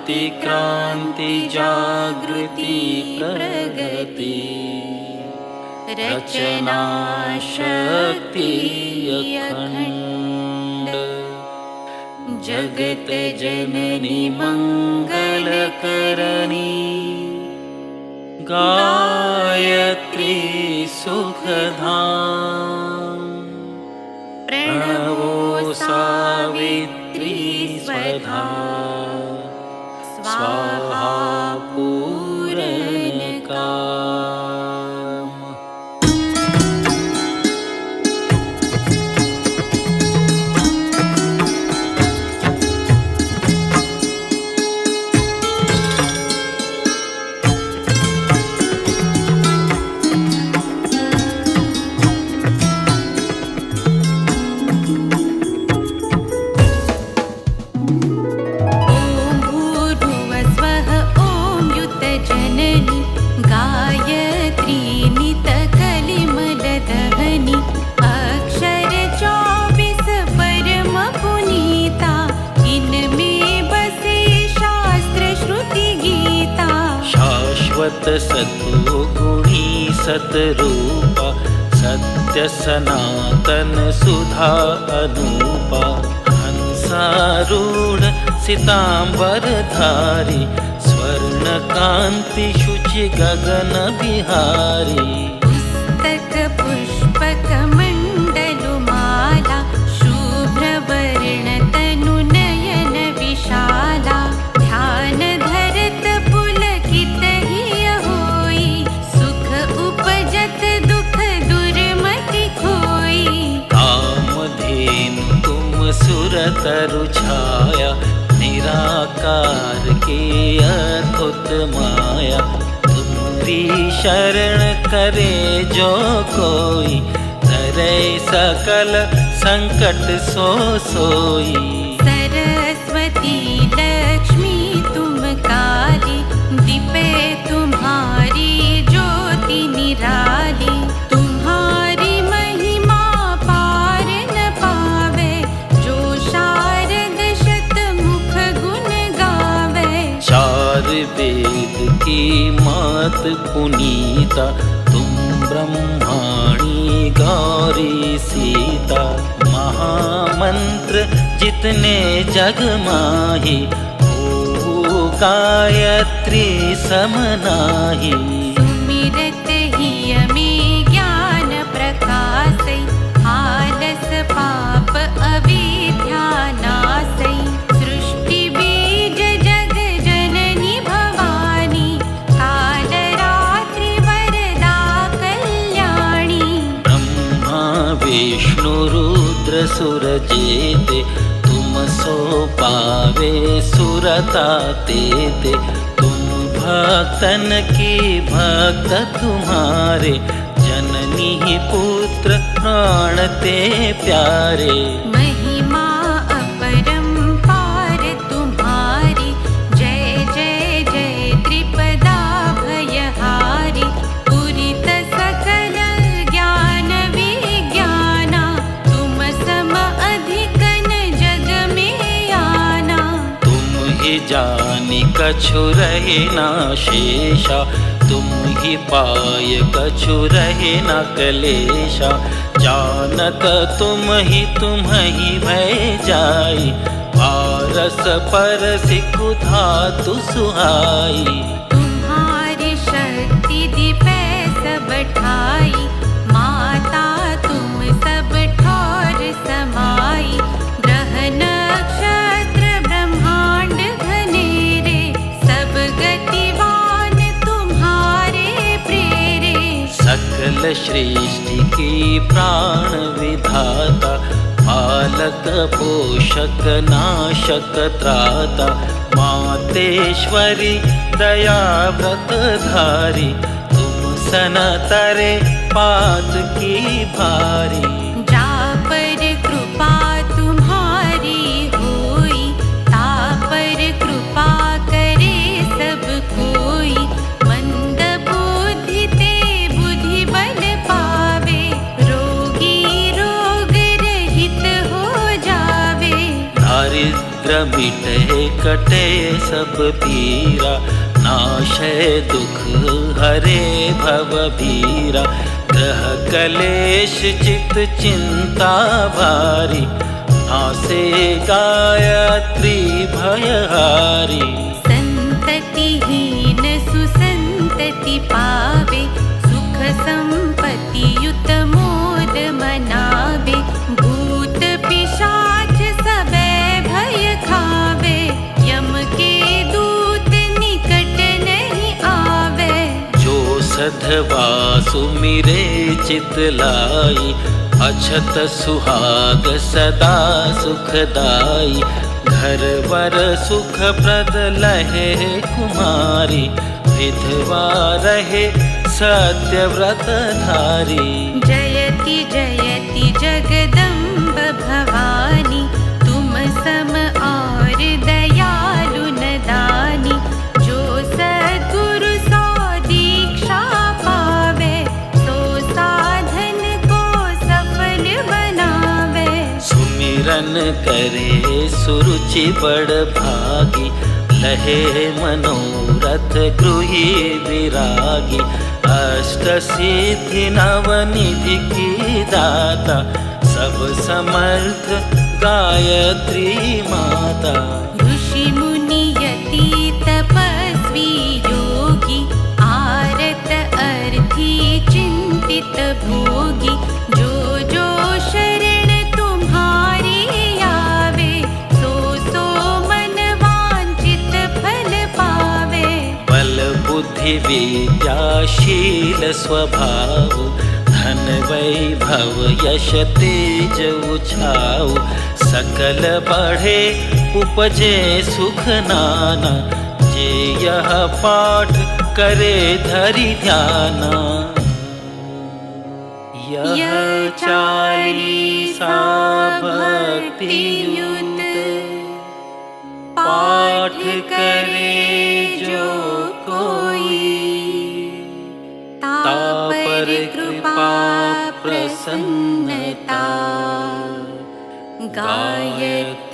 शांति क्रांति जागृति प्रगति रचना शक्ति अखंड जगत जननी मंगलकरणी गायत्री सुखधाम प्रणवो सावित्री स्वधा स्वाहा पूरणकाम। सतो गुणी सतरूपा सत्य सनातन सुधा अनूपा हंसारूढ़ सितांबर धारी स्वर्ण कांति शुचि गगन बिहारी पुस्तक पुष्पक मंडलुमाला शुभ्र वर्ण तनु नयन विशाला ध्यान धरत पुलकित सुरतरु छाया निराकार के अद्भुत माया तुम्हारी शरण करे जो कोई तरे सकल संकट सो सोई। सरस्वती लक्ष्मी तुम काली दीपे तुम्हारी ज्योति निराली तुम्हारी महिमा पार न पावे जो शारद शतमुख गुण गावे। चार वेद की मात पुनीता तुम ब्रह्माणी गौरी सीता महामंत्र जितने जग माही ओ गायत्री समनाही। सुमिरत ही अमी ज्ञान प्रकाशै आलस पाप अविद्या नाशै सृष्टि बीज जग जननी भवानी कालरात्रि वरदा कल्याणी। ब्रह्मा विष्णु रुद्र सुर जेते तुम सो पावे सुरता तेते तुम भक्तन की भक्त तुम्हारे जननी पुत्र प्राण ते प्यारे। महिमा अपरंपार तुम्हारी जय जय जय त्रिपदा भयहारी पूरित सकल ज्ञान विज्ञाना तुम सम अधिकन जग में आना। तुम ही जानी कछु रहे ना शेषा तुम ही पाय कछु रहे न कलेशा जानत तुम ही भय जाई पारस परसि कुधातु सुहाई। तुम्हारी शक्ति दीपै सब ठाई माता तुम सब ठौर समाई ग्रह नक्षत्र ब्रह्मांड घनेरे सब गतिवान तुम्हारे प्रेरे। सकल सृष्टि की प्राण विधाता पालक पोषक नाशक त्राता मातेश्वरी दया व्रत धारी तुम सन तरे पात की भारी। जा पर कृपा तुम्हारी होई ता पर कृपा करे सब कोई मंद बुद्धि ते बुद्धि बल पावे रोगी रोग रहित हो जावे। दारिद्र मिटे कटे सब पीरा, नाशे दुख हरे भव भीरा। ग्रह कलेश चित चिंता भारी, नासे गायत्री भयहारी। संततिहीन सुसंतति पावे, सुख संपत्ति युत मोद मनावे। भूत पिशाच सबे भय खावे, यम के दूत निकट नहीं आवे। जो सधवा सुमिरे चित लाई, अछत सुहाग सदा सुखदाई। घर वर सुख प्रद लहे कुमारी, विधवा रहे सत्यव्रत धारी। जयति जयति जगदम्ब भवानी, तुम सम और दयालु न दानी। जो सद्गुरु सौ दीक्षा पावे, सो साधन को सफल बनावे। सुमिरन करे सुरुचि बड़ भागी, लहे मनोरथ गृही विरागी। अष्ट सिद्धि नवनिधि की दाता, सब समर्थ गायत्री माता। ऋषि मुनि यति तपस्वी योगी, आरत अर्थी चिंतित भोगी। जो जो शरण तुम्हारी आवे, सो सो मन वांछित फल पावे। बल बुद्धि विद्याशील स्वभाव, धन वैभव यश तेज उछाऊ। सकल बढ़े उपजे सुख नाना, जे यह पाठ करे धरि ध्याना। यह चालीसा भक्ति युक्त, पाठ करे जो कोई। तापर कृपा प्रसन्नता, गायत्री